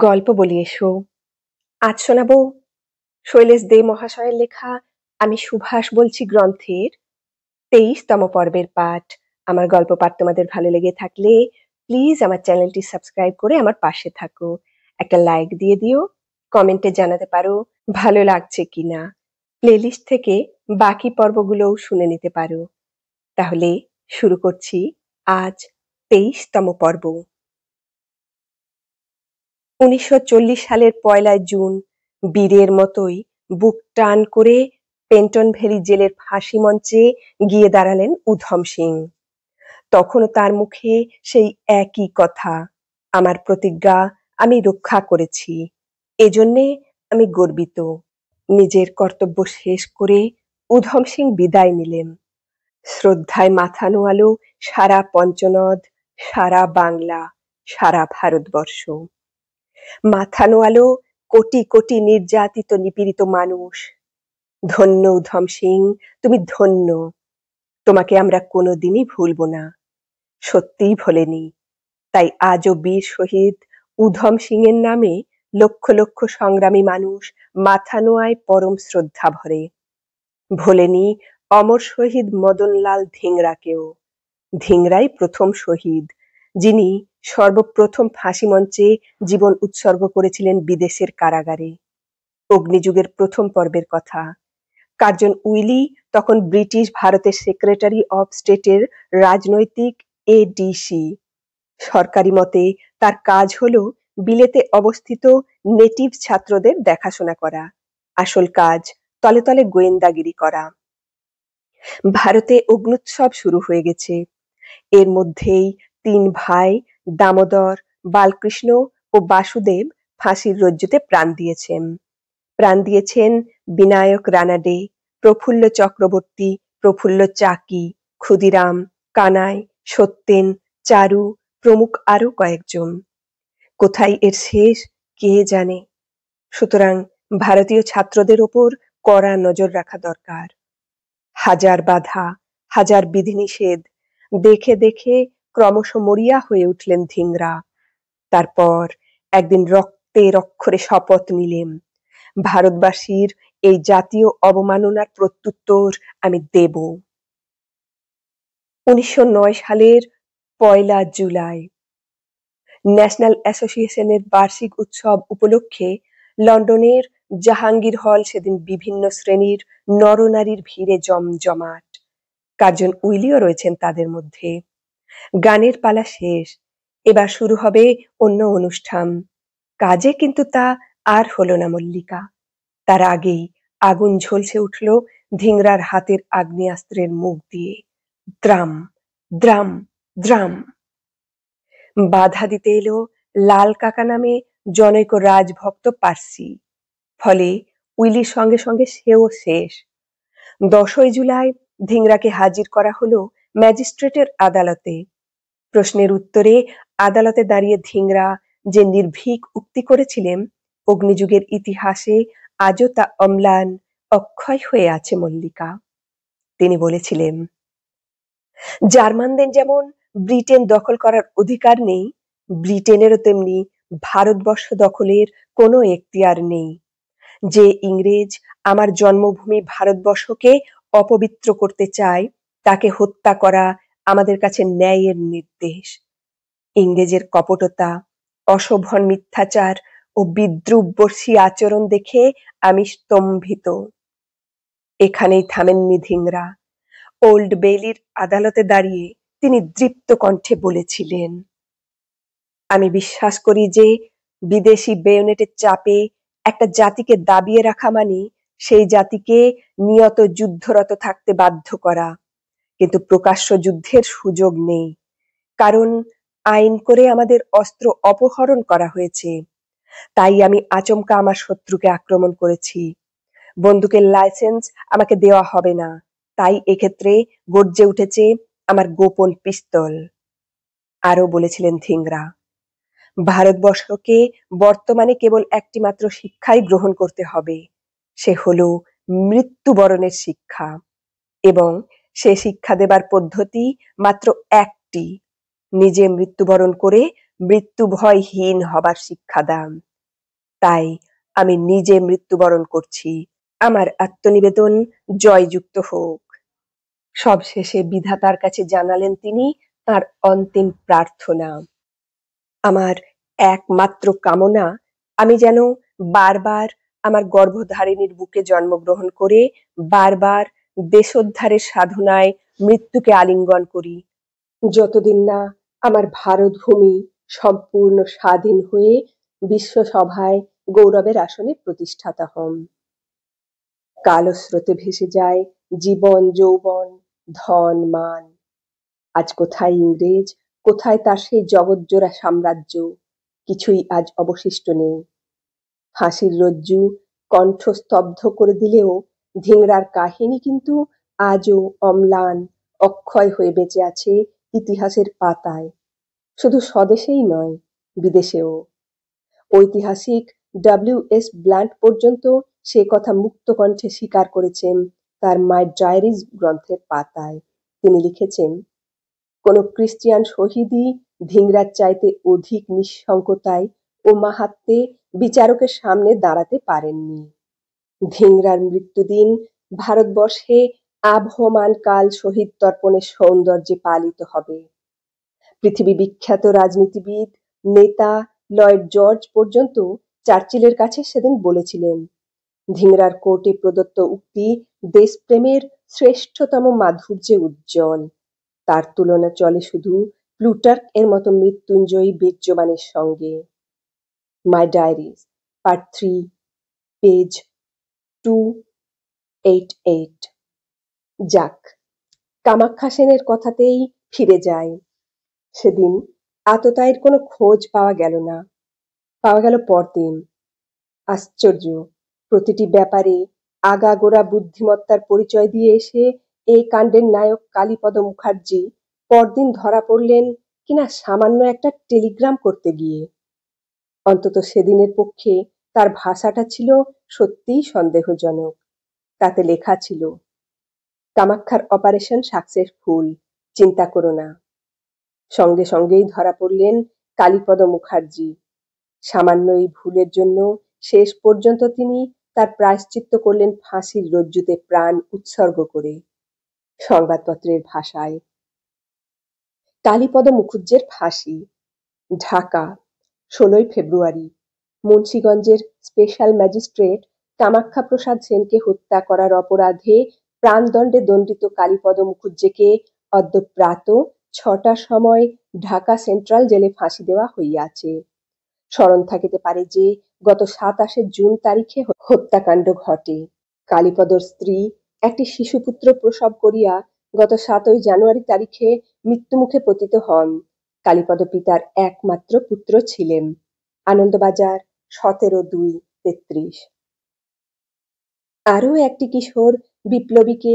গল্প বলি এসো। আজ শোনাবো শৈলেশ দে মহাশয়ের লেখা আমি সুভাষ বলছি গ্রন্থের 23তম পর্বের পাঠ। আমার গল্প পাঠ তোমাদের ভালো লেগে থাকলে প্লিজ আমার চ্যানেলটি সাবস্ক্রাইব করে আমার পাশে থাকো। একটা লাইক দিয়ে দিও, কমেন্টে জানাতে পারো ভালো লাগছে কিনা। প্লেলিস্ট থেকে বাকি পর্বগুলোও শুনে নিতে পারো। তাহলে শুরু করছি আজ 23তম পর্ব। ১৯৪০ সালের ১লা জুন বীরের মতোই বুক টান করে পেন্টন ভ্যালি জেলের ফাঁসি মঞ্চে গিয়ে দাঁড়ালেন উধম সিং। তখনও তার মুখে সেই একই কথা, আমার প্রতিজ্ঞা আমি রক্ষা করেছি, এজন্যে আমি গর্বিত। নিজের কর্তব্য শেষ করে উধম সিং বিদায় নিলেন। শ্রদ্ধায় মাথা নোয়ালো সারা পঞ্চনদ, সারা বাংলা, সারা ভারতবর্ষ। মাথা নোয়ালো কোটি কোটি নির্যাতিত নিপীড়িত মানুষ। ধন্য উধম সিং, তুমি ধন্য। তোমাকে আমরা কোনোদিনই ভুলব না, সত্যিই ভোলেনি। তাই আজও বীর শহীদ উধম সিং এর নামে লক্ষ লক্ষ সংগ্রামী মানুষ মাথা নোয়ায় পরম শ্রদ্ধা ভরে। ভোলেনি অমর শহীদ মদনলাল ধিংরাকেও। ধিংরাই প্রথম শহীদ, যিনি সর্বপ্রথম ফাঁসি মঞ্চে জীবন উৎসর্গ করেছিলেন বিদেশের কারাগারে। অগ্নিযুগের প্রথম পর্বের কথা। কার্জন উইলি তখন ব্রিটিশ ভারতের সেক্রেটারি অব স্টেটের রাজনৈতিক এডিসি। সরকারি মতে তার কাজ হলো বিলেতে অবস্থিত নেটিভ ছাত্রদের দেখাশোনা করা, আসল কাজ তলে তলে গোয়েন্দাগিরি করা। ভারতে অগ্নুৎসব শুরু হয়ে গেছে। এর মধ্যেই ৩ ভাই দামোদর, বালকৃষ্ণ ও বাসুদেব ফাঁসির রজ্জুতে প্রাণ দিয়েছেন। প্রাণ দিয়েছেন বিনায়ক রানাডে, প্রফুল্ল চক্রবর্তী, প্রফুল্ল চাকি, ক্ষুদিরাম, কানাই, সত্যেন, চারু প্রমুখ আরো কয়েকজন। কোথায় এর শেষ কে জানে। সুতরাং ভারতীয় ছাত্রদের ওপর কড়া নজর রাখা দরকার। হাজার বাধা, হাজার বিধিনিষেধ দেখে দেখে ক্রমশ মরিয়া হয়ে উঠলেন ধিংরা। তারপর একদিন রক্তের অক্ষরে শপথ নিলেন, ভারতবাসীর এই জাতীয় অবমাননার প্রত্যুত্তর আমি দেব। ১৯০৯ সালের ১লা জুলাই ন্যাশনাল অ্যাসোসিয়েশনের বার্ষিক উৎসব উপলক্ষে লন্ডনের জাহাঙ্গীর হল সেদিন বিভিন্ন শ্রেণীর নরনারীর ভিড়ে জমজমাট। কার্জন উইলিও রয়েছেন তাদের মধ্যে। গানের পালা শেষ, এবার শুরু হবে অন্য অনুষ্ঠান। কাজে কিন্তু তা আর হলো না মল্লিকা। তার আগেই আগুন ঝলসে উঠল ধিংরার হাতের আগ্নেয়াস্ত্রের মুখ দিয়ে। Drum drum drum. বাধা দিতে এলো লাল কাকা নামে জনৈক রাজভক্ত পার্সি। ফলে উইলির সঙ্গে সঙ্গে সেও শেষ। ১০ই জুলাই ধিংরাকে হাজির করা হলো ম্যাজিস্ট্রেটের আদালতে। প্রশ্নের উত্তরে আদালতে দাঁড়িয়ে ধিংরা যে নির্ভীক উক্তি করেছিলেন, অগ্নিযুগের ইতিহাসে আজও তা অম্লান অক্ষয় হয়ে আছে মল্লিকা। তিনি বলেছিলেন, জার্মানদের যেমন ব্রিটেন দখল করার অধিকার নেই, ব্রিটেনেরও তেমনি ভারতবর্ষ দখলের কোনো এখতিয়ার নেই। যে ইংরেজ আমার জন্মভূমি ভারতবর্ষকে অপবিত্র করতে চায়, তাকে হত্যা করা আমাদের কাছে ন্যায়ের নির্দেশ। ইংরেজের কপটতা, অশোভন মিথ্যাচার ও বিদ্রুপবর্ষী আচরণ দেখে আমি স্তম্ভিত। এখানেই থামেননি ধিংরা। ওল্ড বেইলির আদালতে দাঁড়িয়ে তিনি দৃপ্ত কণ্ঠে বলেছিলেন, আমি বিশ্বাস করি যে বিদেশি বেয়োনেটের চাপে একটা জাতিকে দাবিয়ে রাখা মানে সেই জাতিকে নিয়ত যুদ্ধরত থাকতে বাধ্য করা। কিন্তু প্রকাশ্য যুদ্ধের সুযোগ নেই, কারণ আইন করে আমাদের অস্ত্র অপহরণ করা হয়েছে। তাই আমি আচমকা আমার শত্রুকে আক্রমণ করেছি। বন্দুকের লাইসেন্স আমাকে দেওয়া হবে না, তাই এক্ষেত্রে গর্জে উঠেছে আমার গোপন পিস্তল। আরো বলেছিলেন ধিংরা, ভারতবর্ষকে বর্তমানে কেবল একটি মাত্র শিক্ষাই গ্রহণ করতে হবে, সে হলো মৃত্যুবরণের শিক্ষা। এবং সে শিক্ষা দেবার পদ্ধতি মাত্র একটি, নিজে মৃত্যুবরণ করে মৃত্যু ভয়হীন হবার শিক্ষা দান। তাই আমি নিজে মৃত্যুবরণ করছি, আমার আত্মনিবেদন জয়যুক্ত হোক। সবশেষে বিধাতার কাছে জানালেন তিনি তার অন্তিম প্রার্থনা। আমার একমাত্র কামনা আমি যেন বারবার আমার গর্ভধারিণীর বুকে জন্মগ্রহণ করে বারবার দেশোদ্ধারের সাধনায় মৃত্যুকে আলিঙ্গন করি, যতদিন না আমার ভারতভূমি সম্পূর্ণ স্বাধীন হয়ে বিশ্বসভায় গৌরবের আসনে প্রতিষ্ঠাতা হন। কালো স্রোতে ভেসে যায় জীবন, যৌবন, ধন, মান। আজ কোথায় ইংরেজ, কোথায় তার সেই জগৎজোড়া সাম্রাজ্য, কিছুই আজ অবশিষ্ট নেই। ফাঁসির রজ্জু কণ্ঠস্তব্ধ করে দিলেও ধিংরার কাহিনী কিন্তু আজও অম্লান, অক্ষয় হয়ে বেঁচে আছে ইতিহাসের পাতায়। শুধু স্বদেশেই নয়, বিদেশেও। ঐতিহাসিক ডব্লিউ.এস. ব্লান্ট পর্যন্ত সে কথা মুক্ত কণ্ঠে স্বীকার করেছেন তার মাই ডায়েরিজ গ্রন্থের পাতায়। তিনি লিখেছেন, কোন ক্রিশ্চিয়ান শহীদই ধিংরার চাইতে অধিক নিঃসঙ্কতায় ও মাহাত্ম্যে বিচারকের সামনে দাঁড়াতে পারেননি। ধিংরার মৃত্যুদিন ভারতবর্ষে আবহমান কাল শহীদ তর্পণের সৌন্দর্যে পালিত হবে। পৃথিবী বিখ্যাত রাজনীতিবিদ, নেতা লয়েড জর্জ পর্যন্ত চার্চিলের কাছে সেদিন বলেছিলেন, ধিংরার কোর্টে প্রদত্ত উক্তি দেশপ্রেমের শ্রেষ্ঠতম মাধুর্যে উজ্জ্বল। তার তুলনা চলে শুধু প্লুটার্ক এর মতো মৃত্যুঞ্জয়ী বীর্যবানের সঙ্গে। মাই ডায়েরিজ, পার্ট 3, পেজ 288। যাক, কামাখ্যা সেনের কথাতেই ফিরে যায়। সেদিন আততায়ীর কোনো খোঁজ পাওয়া গেল না, পাওয়া গেল পরদিন। আশ্চর্য, প্রতিটি ব্যাপারে আগাগোড়া বুদ্ধিমত্তার পরিচয় দিয়ে এসে এই কাণ্ডের নায়ক কালীপদ মুখার্জি পরদিন ধরা পড়লেন কিনা সামান্য একটা টেলিগ্রাম করতে গিয়ে। অন্তত সেদিনের পক্ষে তার ভাষাটা ছিল সত্যিই সন্দেহজনক। তাতে লেখা ছিল, কামাখ্যার অপারেশন সাকসেসফুল, চিন্তা করো না। সঙ্গে সঙ্গেই ধরা পড়লেন কালীপদ মুখার্জি। সামান্য এই ভুলের জন্য শেষ পর্যন্ত তিনি তার প্রায়শ্চিত্ত করলেন ফাঁসির রজ্জুতে প্রাণ উৎসর্গ করে। সংবাদপত্রের ভাষায়, কালীপদ মুখুজ্জের ফাঁসি। ঢাকা, 16 ফেব্রুয়ারি। মুন্সিগঞ্জের স্পেশাল ম্যাজিস্ট্রেট কামাখ্যা প্রসাদ সেনকে হত্যা করার অপরাধে প্রাণদণ্ডে দণ্ডিত কালীপদ মুখুজ্জেকে অদ্য প্রাত 6টার সময় ঢাকা সেন্ট্রাল জেলে ফাঁসি দেওয়া হইয়াছে। স্মরণ থাকিতে পারে যে গত 27 জুন তারিখে হত্যাকাণ্ড ঘটে। কালীপদর স্ত্রী একটি শিশুপুত্র প্রসব করিয়া গত 7 জানুয়ারি তারিখে মৃত্যুমুখে পতিত হন। কালীপদ পিতার একমাত্র পুত্র ছিলেন। আনন্দবাজার, 17/2/33। আরও একটি কিশোর বিপ্লবীকে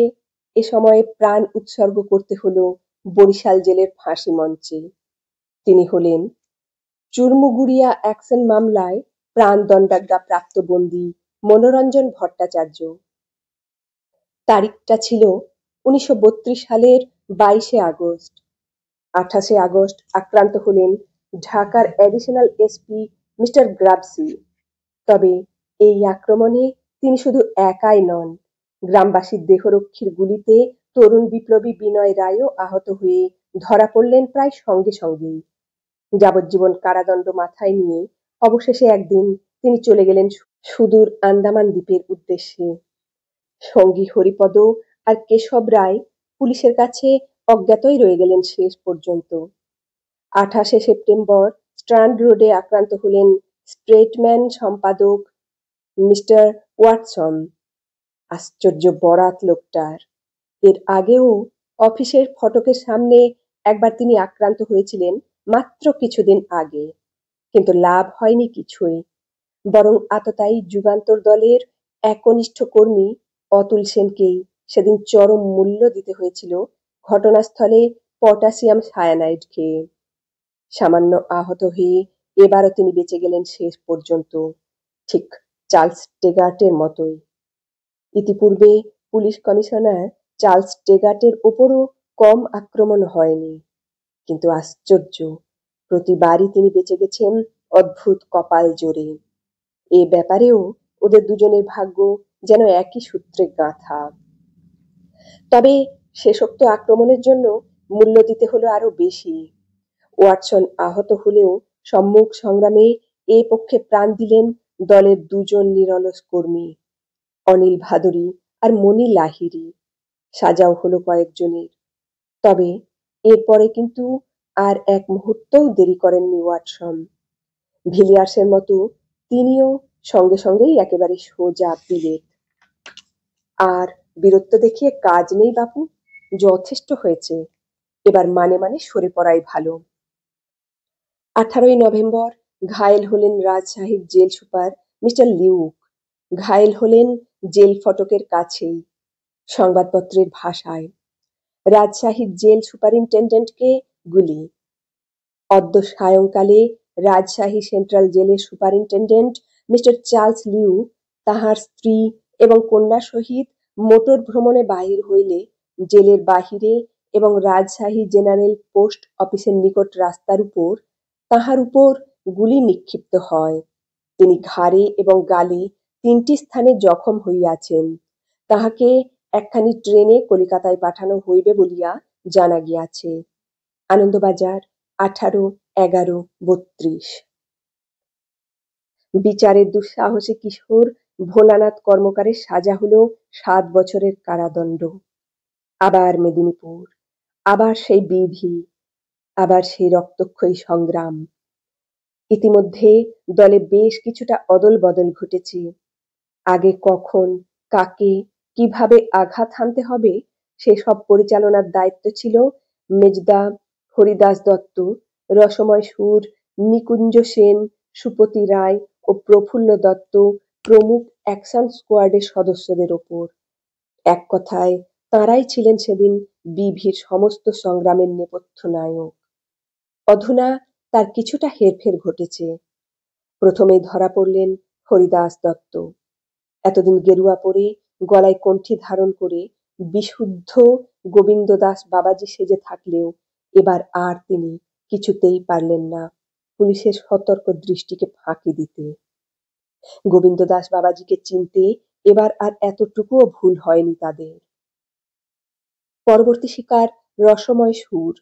এ সময়ে প্রাণ উৎসর্গ করতে হলো বরিশাল জেলের ফাঁসি মঞ্চে। তিনি হলেন চুরমুগুড়িয়া অ্যাকশন মামলায় প্রাণদণ্ডাজ্ঞাপ্রাপ্ত বন্দী মনোরঞ্জন ভট্টাচার্য। তারিখটা ছিল 1932 সালের 22 আগস্ট। 28 আগস্ট আক্রান্ত হলেন ঢাকার অ্যাডিশনাল এসপি মিস্টার গ্রাবসি। তবে এই আক্রমণে তিনি শুধু একাই নন, গ্রামবাসীর দেহরক্ষীর গুলিতে তরুণ বিপ্লবী বিনয় রায়ও আহত হয়ে ধরা পড়লেন প্রায় সঙ্গে সঙ্গেই। যাবজ্জীবন কারাদণ্ড মাথায় নিয়ে অবশেষে একদিন তিনি চলে গেলেন সুদূর আন্দামান দ্বীপের উদ্দেশ্যে। সঙ্গী হরিপদ আর কেশব রায় পুলিশের কাছে অজ্ঞাতই রয়ে গেলেন শেষ পর্যন্ত। 28 সেপ্টেম্বর স্ট্র্যান্ড রোডে আক্রান্ত হলেন স্ট্রেটম্যান সম্পাদক মিস্টার ওয়াটসন। আশ্চর্য বরাত লোকটার। এর আগেও অফিসের ফটকের সামনে একবার তিনি আক্রান্ত হয়েছিলেন মাত্র কিছুদিন আগে, কিন্তু লাভ হয়নি কিছুই। বরং আততায়ী যুগান্তর দলের একনিষ্ঠ কর্মী অতুল সেনকেই সেদিন চরম মূল্য দিতে হয়েছিল ঘটনাস্থলে পটাশিয়াম সায়ানাইড খেয়ে। সামান্য আহত হয়ে এবারও তিনি বেঁচে গেলেন শেষ পর্যন্ত, ঠিক চার্লস টেগার্টের মতোই। ইতিপূর্বে পুলিশ কমিশনার চার্লস টেগার্টের ওপরও কম আক্রমণ হয়নি, কিন্তু আশ্চর্য, প্রতিবারই তিনি বেঁচে গেছেন অদ্ভুত কপাল জোরে। এ ব্যাপারেও ওদের দুজনের ভাগ্য যেন একই সূত্রে গাঁথা। তবে শেষোক্ত আক্রমণের জন্য মূল্য দিতে হলো আরো বেশি। ওয়াটসন আহত হলেও সম্মুখ সংগ্রামে এ পক্ষে প্রাণ দিলেন দলের দুজন নিরলস কর্মী, অনিল ভাদুরী আর মণি লাহিড়ী। সাজাও হলো কয়েকজনের। তবে এরপরে কিন্তু আর এক মুহূর্তও দেরি করেননি ওয়াটসন। ভিলিয়ার্সের মতো তিনিও সঙ্গে সঙ্গেই একেবারে সোজা বিলেত। আর বীরত্ব দেখিয়ে কাজ নেই বাপু, যথেষ্ট হয়েছে, এবার মানে মানে সরে পড়াই ভালো। 18ই নভেম্বর ঘায়েল হলেন রাজশাহীর জেল সুপার মিস্টার লিউক। ঘায়েল হলেন জেল ফটকের কাছেই। সংবাদপত্রের ভাষায়, রাজশাহীর জেল সুপারিনটেন্ডেন্টকে গুলি। অদ্য সায়ংকালে রাজশাহী সেন্ট্রাল জেলের সুপারিনটেন্ডেন্ট মিস্টার চার্লস লিউ তাহার স্ত্রী এবং কন্যা সহিত মোটর ভ্রমণে বাহির হইলে জেলের বাহিরে এবং রাজশাহী জেনারেল পোস্ট অফিসের নিকট রাস্তার উপর তাহার উপর গুলি নিক্ষিপ্ত হয়। তিনি ঘাড়ে এবং গালে 3টি স্থানে জখম হইয়াছেন। তাহাকে একখানি ট্রেনে কলিকাতায় পাঠানো হইবে বলিয়া জানা গিয়াছে। আনন্দবাজার 18/11/32। বিচারের দুঃসাহসী কিশোর ভোলানাথ কর্মকারের সাজা হলো 7 বছরের কারাদণ্ড। আবার মেদিনীপুর, আবার সেই বিধি, আবার সেই রক্তক্ষয়ী সংগ্রাম। ইতিমধ্যে দলে বেশ কিছুটা অদল বদল ঘটেছে। আগে কখন, কাকে, কিভাবে আঘাত হানতে হবে সেসব পরিচালনার দায়িত্ব ছিল মেজদা, হরিদাস দত্ত, রসময় সুর, নিকুঞ্জ সেন, সুপতি রায় ও প্রফুল্ল দত্ত প্রমুখ অ্যাকশন স্কোয়াডের সদস্যদের ওপর। এক কথায় তাঁরাই ছিলেন সেদিন বিভির সমস্ত সংগ্রামের নেপথ্য নায়ক। অধুনা তার কিছুটা হেরফের ঘটেছে। প্রথমেই ধরা পড়লেন হরিদাস দত্ত। এতদিন গেরুয়া পরে, গলায় কণ্ঠি ধারণ করে বিশুদ্ধ গোবিন্দ দাস বাবাজি সেজে থাকলেও এবার আর তিনি কিছুতেই পারলেন না পুলিশের সতর্ক দৃষ্টিকে ফাঁকি দিতে। গোবিন্দ দাস বাবাজিকে চিনতে এবার আর এতটুকুও ভুল হয়নি তাদের। পরবর্তী শিকার রসময় সুর।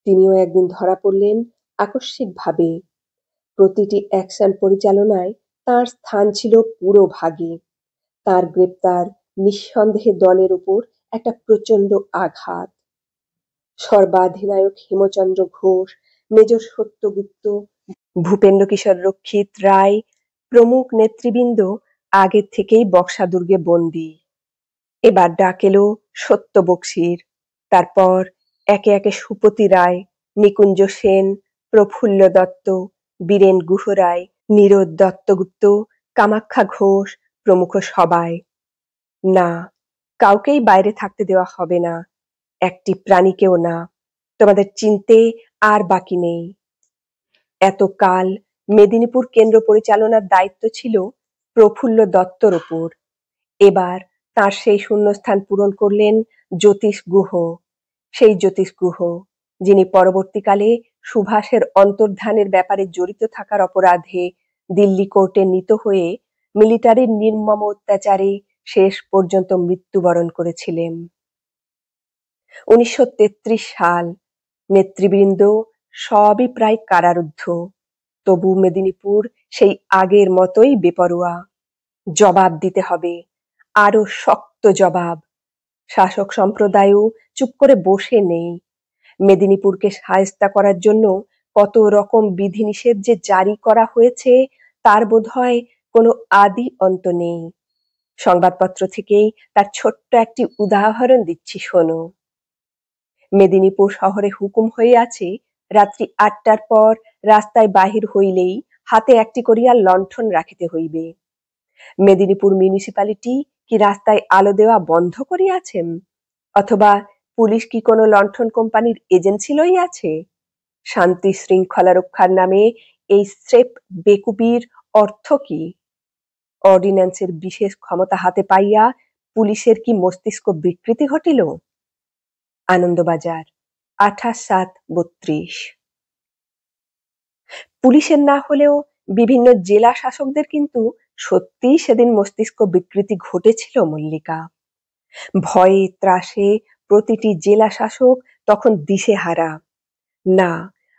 তিনিও একদিন ধরা পড়লেন আকস্মিকভাবে। প্রতিটি অ্যাকশন পরিচালনায় তার স্থান ছিল পুরো ভাগে। তার গ্রেপ্তার নিঃসন্দেহে দলের উপর একটা প্রচণ্ড আঘাত। সর্বাধিনায়ক হেমচন্দ্র ঘোষ, মেজর সত্যগুপ্ত, ভূপেন্দ্র কিশোর রক্ষিত রায় প্রমুখ নেতৃবৃন্দ আগের থেকেই বক্সা দুর্গে বন্দী। এবার ডাক এলো সত্য বক্সির। তারপর একে একে সুপতি রায়, নিকুঞ্জ সেন, প্রফুল্ল দত্ত, বীরেন গুহরায়, নীরদ দত্তগুপ্ত, কামাখ্যা ঘোষ প্রমুখ সবাই। না, কাউকেই বাইরে থাকতে দেওয়া হবে না, একটি প্রাণীকেও না। তোমাদের চিনতে আর বাকি নেই। এতকাল মেদিনীপুর কেন্দ্র পরিচালনার দায়িত্ব ছিল প্রফুল্ল দত্তর ওপর। এবার তার সেই শূন্যস্থান পূরণ করলেন জ্যোতিষ গুহ। সেই জ্যোতিষ গুহ, যিনি পরবর্তীকালে সুভাষের অন্তর্ধানের ব্যাপারে জড়িত থাকার অপরাধে দিল্লি কোর্টে নীত হয়ে মিলিটারির নির্মম অত্যাচারে শেষ পর্যন্ত মৃত্যুবরণ করেছিলেন। 1933 সাল। নেতৃবৃন্দ সবই প্রায় কারারুদ্ধ। তবু মেদিনীপুর সেই আগের মতোই বেপরোয়া। জবাব দিতে হবে, আরো শক্ত জবাব। শাসক সম্প্রদায়ও চুপ করে বসে নেই। মেদিনীপুরকে শায়েস্তা করার জন্য কত রকম বিধিনিষেধ যে জারি করা হয়েছে তার বোধহয় কোনো আদি অন্ত নেই। সংবাদপত্র থেকেই তার ছোট্ট একটি উদাহরণ দিচ্ছি, শোনো। মেদিনীপুর শহরে হুকুম হয়ে আছে, রাত্রি 8টার পর রাস্তায় বাহির হইলেই হাতে একটি করিয়া লণ্ঠন রাখিতে হইবে। মেদিনীপুর মিউনিসিপালিটি কি রাস্তায় আলো দেওয়া বন্ধ করিয়াছেন? অথবা পুলিশ কি কোনো লণ্ঠন কোম্পানির এজেন্সি লইয়াছে? শান্তি শৃঙ্খলা রক্ষার নামে এই স্রেফ বেকুবির অর্থ কি? অর্ডিন্যান্সের বিশেষ ক্ষমতা হাতে পাইয়া পুলিশের কি মস্তিষ্ক বিকৃতি ঘটিল? আনন্দবাজার 28/7/32। পুলিশের না হলেও বিভিন্ন জেলা শাসকদের কিন্তু সত্যিই সেদিন মস্তিষ্ক বিকৃতি ঘটেছিল মল্লিকা। ভয়ে ত্রাসে প্রতিটি জেলা শাসক তখন দিশেহারা। না,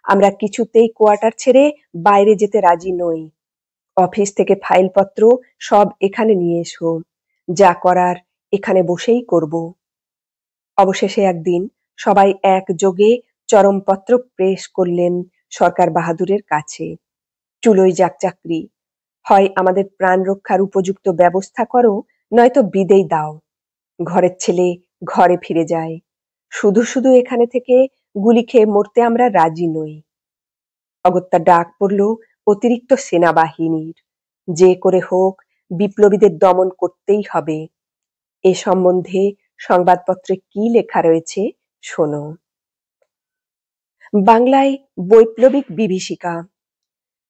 আমরা কিছুতেই কোয়ার্টার ছেড়ে বাইরে যেতে রাজি নই। অফিস থেকে ফাইলপত্র সব এখানে নিয়ে এসো, যা করার এখানে বসেই করব। অবশেষে একদিন সবাই একযোগে চরমপত্র প্রেস করলেন সরকার বাহাদুরের কাছে। চুলোই যাক চাকরি, হয় আমাদের প্রাণ রক্ষার উপযুক্ত ব্যবস্থা করো, নয়তো বিদেয় দাও। ঘরের ছেলে ঘরে ফিরে যায়। শুধু শুধু এখানে থেকে গুলি খেয়ে মরতে আমরা রাজি নই। অগত্যা ডাক পড়ল অতিরিক্ত সেনাবাহিনীর। যে করে হোক বিপ্লবীদের দমন করতেই হবে। এ সম্বন্ধে সংবাদপত্রে কি লেখা রয়েছে শোনো। বাংলায় বৈপ্লবিক বিভীষিকা।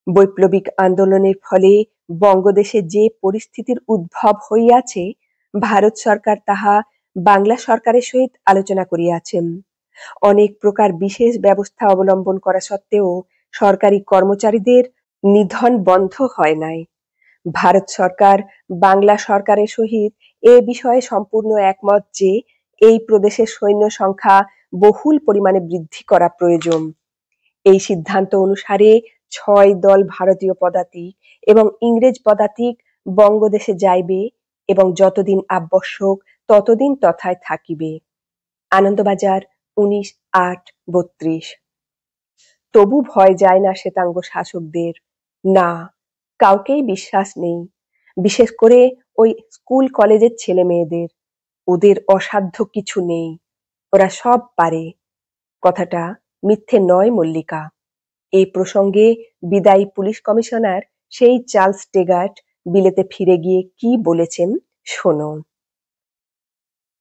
বৈপ্লবিক আন্দোলনের ফলে বঙ্গদেশে যে পরিস্থিতির উদ্ভব হইয়াছে, ভারত সরকার তাহা বাংলা সরকারের সহিত আলোচনা করিয়াছেন। অনেক প্রকার বিশেষ ব্যবস্থা অবলম্বন করা সত্ত্বেও সরকারি কর্মচারীদের নিধন বন্ধ হয় নাই। ভারত সরকার বাংলা সরকারের সহিত এ বিষয়ে সম্পূর্ণ একমত যে এই প্রদেশের সৈন্য সংখ্যা বহুল পরিমাণে বৃদ্ধি করা প্রয়োজন। এই সিদ্ধান্ত অনুসারে ৬ দল ভারতীয় পদাতিক এবং ইংরেজ পদাতিক বঙ্গদেশে যাইবে এবং যতদিন আবশ্যক ততদিন তথায় থাকিবে। আনন্দবাজার ১৯/৮/৩২। তবু ভয় যায় না শ্বেতাঙ্গ শাসকদের। না, কাউকেই বিশ্বাস নেই, বিশেষ করে ওই স্কুল কলেজের ছেলে মেয়েদের। ওদের অসাধ্য কিছু নেই, ওরা সব পারে। কথাটা মিথ্যে নয় মল্লিকা। এই প্রসঙ্গে বিদায়ী পুলিশ কমিশনার সেই চার্লস টেগার্ট বিলেতে ফিরে গিয়ে কি বলেছেন শোনো।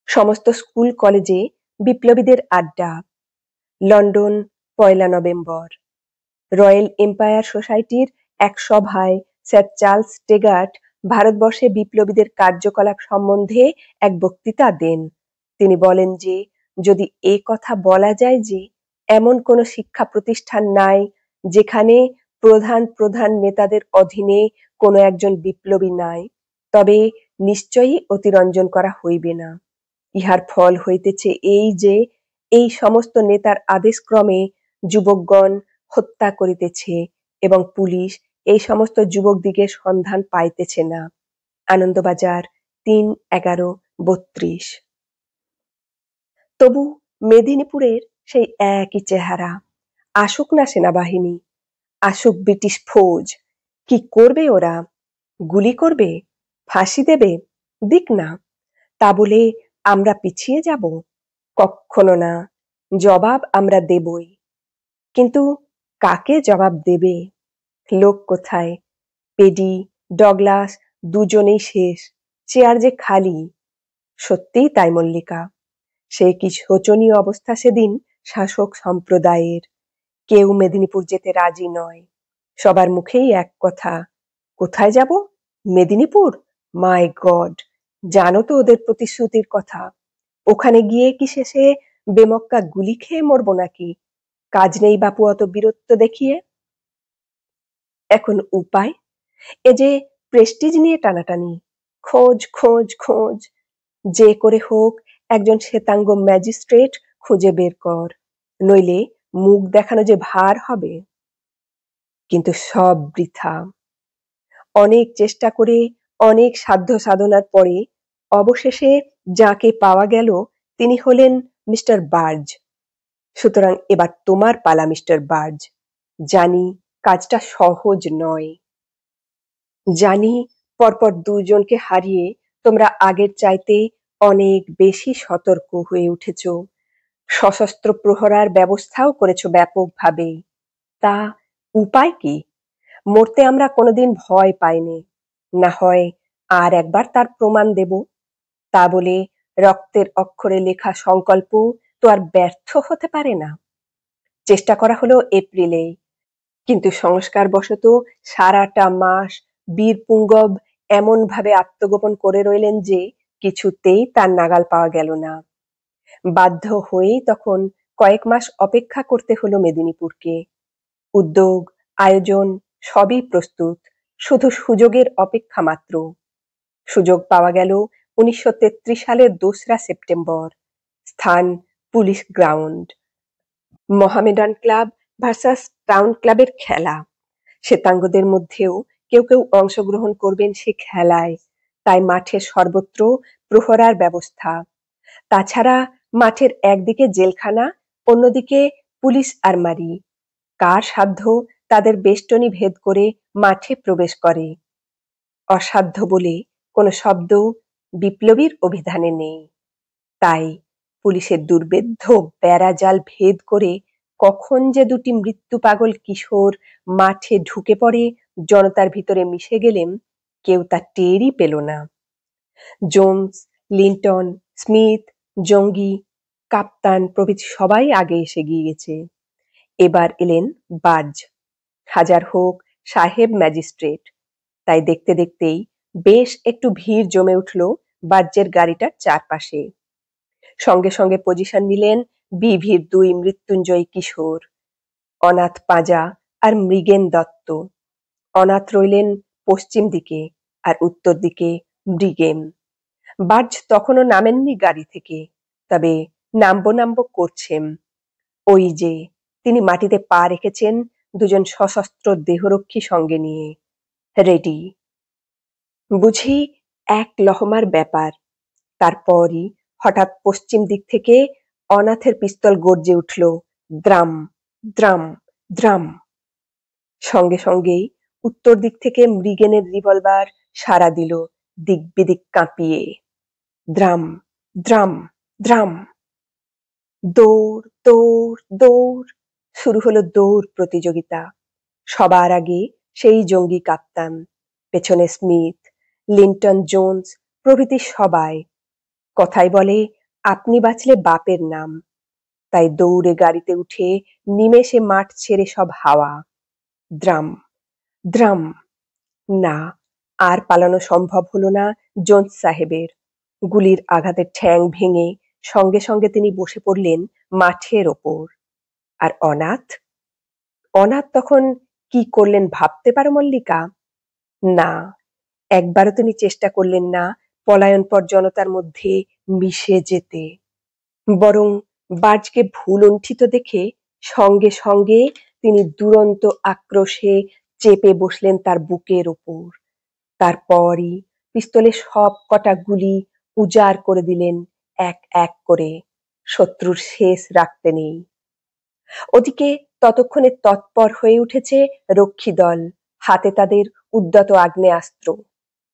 সমস্ত স্কুল কলেজে বিপ্লবীদের আড্ডা। London ১ November. রয়্যাল এম্পায়ার সোসাইটির এক সভায় স্যার চার্লস টেগার্ট ভারতবর্ষে বিপ্লবীদের কার্যকলাপ সম্বন্ধে এক বক্তৃতা দেন। তিনি বলেন যে যদি এ কথা বলা যায় যে এমন কোনো শিক্ষা প্রতিষ্ঠান নাই যেখানে প্রধান প্রধান নেতাদের অধীনে কোনো একজন বিপ্লবী নাই, তবে নিশ্চয়ই অতিরঞ্জন করা হইবে না। ইহার ফল হইতেছে এই যে এই সমস্ত নেতার আদেশক্রমে যুবকগণ হত্যা করিতেছে এবং পুলিশ এই সমস্ত যুবকদিগের সন্ধান পাইতেছে না। আনন্দবাজার ৩/১১/৩২। তবু মেদিনীপুরের সেই একই চেহারা। আসুক না সেনাবাহিনী, আসুক ব্রিটিশ ফৌজ, কি করবে ওরা? গুলি করবে? ফাঁসি দেবে? দিক না। তা বলে আমরা পিছিয়ে যাব? কক্ষনো না। জবাব আমরা দেবই। কিন্তু কাকে জবাব দেবে? লোক কোথায়? পেডি, ডগলাস দুজনেই শেষ, চেয়ার যে খালি। সত্যিই তাই মল্লিকা। সে কি শোচনীয় অবস্থা সেদিন শাসক সম্প্রদায়ের। কেউ মেদিনীপুর যেতে রাজি নয়। সবার মুখেই এক কথা, কোথায় যাব? মেদিনীপুর? মাই গড, জানো তো ওদের প্রতিশ্রুতির কথা। ওখানে গিয়ে কি শেষে বেমক্কা গুলি খেয়ে মরবো নাকি? কাজ নেই বাপু অত বীরত্ব দেখিয়ে। এখন উপায়? এ যে প্রেস্টিজ নিয়ে টানাটানি, খোঁজ খোঁজ খোঁজ, যে করে হোক একজন শ্বেতাঙ্গ ম্যাজিস্ট্রেট খুঁজে বের কর, নইলে মুখ দেখানো যে ভার হবে। কিন্তু সব বৃথা। অনেক চেষ্টা করে অনেক সাধ্য সাধনার পরে অবশেষে যাকে পাওয়া গেল তিনি হলেন মিস্টার বার্জ। সুতরাং এবার তোমার পালা মিস্টার বার্জ। জানি কাজটা সহজ নয়। জানি পরপর দুজনকে হারিয়ে তোমরা আগের চাইতে অনেক বেশি সতর্ক হয়ে উঠেছ। সশস্ত্র প্রহরার ব্যবস্থাও করেছ ব্যাপকভাবে। তা উপায় কি? মরতে আমরা কোনোদিন ভয় পাইনি। না হয় আর একবার তার প্রমাণ দেব। তা বলে রক্তের অক্ষরে লেখা সংকল্প তো আর ব্যর্থ হতে পারে না। চেষ্টা করা হলো এপ্রিলে, কিন্তু সংস্কারবশত সারাটা মাস বীরপুঙ্গব এমন ভাবে আত্মগোপন করে রইলেন যে কিছুতেই তার নাগাল পাওয়া গেল না। বাধ্য হয়েই তখন কয়েক মাস অপেক্ষা করতে হলো মেদিনীপুরকে। উদ্যোগ আয়োজন সবই প্রস্তুত, শুধু সুযোগের অপেক্ষা মাত্র। সুযোগ পাওয়া গেল 1933 সালের 2রা সেপ্টেম্বর। স্থান police ground. Mohammedan club versus town ক্লাবের খেলা। শ্বেতাঙ্গদের মধ্যেও কেউ কেউ অংশগ্রহণ করবেন সে খেলায়, তাই মাঠের সর্বত্র প্রহরার ব্যবস্থা। তাছাড়া মাঠের একদিকে জেলখানা, অন্যদিকে পুলিশ আরমারি। কার সাধ্য তাদের বেষ্টনী ভেদ করে মাঠে প্রবেশ করে? অসাধ্য বলে কোনো শব্দ বিপ্লবীর অভিধানে নেই। তাই পুলিশের দুর্বেদ্য বেড়াজাল ভেদ করে কখন যে দুটি মৃত্যু পাগল কিশোর মাঠে ঢুকে পড়ে, জনতার ভিতরে মিশে গেলেন, কেউ তা টেরই পেল না। জোন্স, লিন্টন, স্মিথ, জঙ্গি, কাপ্তান প্রভৃতি সবাই আগে এসে গিয়েছে। এবার এলেন বার্জ, হাজার হোক সাহেব ম্যাজিস্ট্রেট। তাই দেখতে দেখতেই বেশ একটু ভিড় জমে উঠল বার্জের গাড়িটার চারপাশে। সঙ্গে সঙ্গে পজিশন নিলেন বিভির 2 মৃত্যুঞ্জয়ী কিশোর, অনাথ পাঁজা আর মৃগেন দত্ত। অনাথ রইলেন পশ্চিম দিকে আর উত্তর দিকে মৃগেন। বার্জ তখনও নামেননি গাড়ি থেকে, তবে নামবো করছেন। ওই যে তিনি মাটিতে পা রেখেছেন, দুজন সশস্ত্র দেহরক্ষী সঙ্গে নিয়ে রেডি। বুঝি এক লহমার ব্যাপার। তারপরই হঠাৎ পশ্চিম দিক থেকে অনাথের পিস্তল গর্জে উঠল, দ্রাম দ্রাম দ্রাম। সঙ্গে সঙ্গেই উত্তর দিক থেকে মৃগেনের রিভলভার সাড়া দিল দিক বিদিক কাঁপিয়ে, দ্রাম দ্রাম দ্রাম। দৌড় দৌড় দৌড়। শুরু হলো দৌড় প্রতিযোগিতা। সবার আগে সেই জঙ্গি কাপ্তান, পেছনে স্মিথ, লিন্টন, জোন্স প্রভৃতি সবাই। কথায় বলে আপনি বাঁচলে বাপের নাম। তাই দৌড়ে গাড়িতে উঠে নিমেষে মাঠ ছেড়ে সব হাওয়া। Drum drum. না, আর পালানো সম্ভব হলো না জোন্স সাহেবের। গুলির আঘাতে ঠ্যাং ভেঙে সঙ্গে সঙ্গে তিনি বসে পড়লেন মাঠের ওপর। আর অনাথ? অনাথ তখন কি করলেন ভাবতে পারো মল্লিকা? না, একবারও তিনি চেষ্টা করলেন না পলায়নপর জনতার মধ্যে মিশে যেতে। বরং বার্জকে ভুলুণ্ঠিত দেখে সঙ্গে সঙ্গে তিনি দুরন্ত আক্রোশে চেপে বসলেন তার বুকের ওপর। তারপরই পিস্তলে সব কটা গুলি উজাড় করে দিলেন এক এক করে। শত্রুর শেষ রাখতে নেই। ওদিকে ততক্ষণে তৎপর হয়ে উঠেছে রক্ষী দল, হাতে তাদের উদ্যত আগ্নেয়াস্ত্র।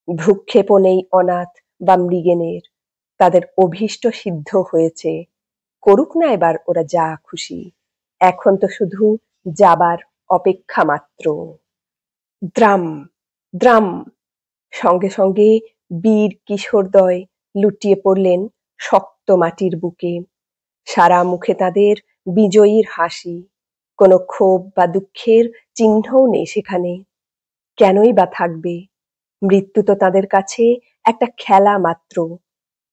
ভ্রুক্ষেপও নেই অনাথ বা মৃগেনের। তাদের অভীষ্ট সিদ্ধ হয়েছে। করুক না এবার ওরা যা খুশি। এখন তো শুধু যাবার অপেক্ষা মাত্র। Drum drum. সঙ্গে সঙ্গে বীর কিশোরদ্বয় লুটিয়ে পড়লেন শক্ত মাটির বুকে। সারা মুখে তাদের বিজয়ীর হাসি। কোনো ক্ষোভ বা দুঃখের চিহ্নও নেই সেখানে। কেনই বা থাকবে? মৃত্যু তো তাদের কাছে একটা খেলা মাত্র।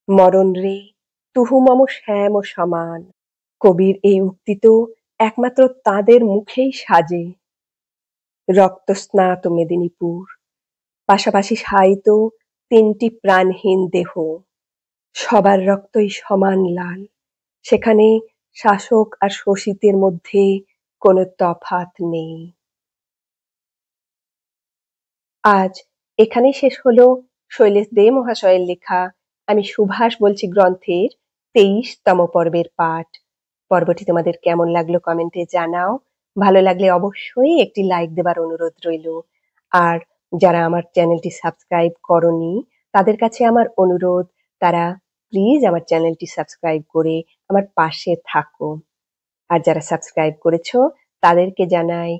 মরণ রে তুহু মম শ্যাম সমান। কবির এই উক্তি তো একমাত্র তাদের মুখেই সাজে। রক্তস্নাত মেদিনীপুর, পাশাপাশি শায়িত 3টি প্রাণহীন দেহ। সবার রক্তই সমান লাল। সেখানে শাসক আর শোষিতের মধ্যে কোনো তফাৎ নেই। আজ এখানেই শেষ হলো শৈলেশ দে মহাশয়ের লেখা আমি সুভাষ বলছি গ্রন্থের 23তম পর্বের পাঠ। পর্বটি তোমাদের কেমন লাগলো কমেন্টে জানাও। ভালো লাগলে অবশ্যই একটি লাইক দেবার অনুরোধ রইল। আর যারা আমার চ্যানেলটি সাবস্ক্রাইব করনি তাদের কাছে আমার অনুরোধ, তারা প্লিজ আমার চ্যানেলটি সাবস্ক্রাইব করে আমার পাশে থাকো। আর যারা সাবস্ক্রাইব করেছো তাদেরকে জানাই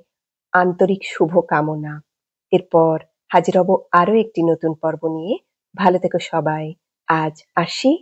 আন্তরিক শুভ কামনা। এরপর হাজির হব আরো একটি নতুন পর্ব নিয়ে। ভালো থেকো সবাই। আজ আসি।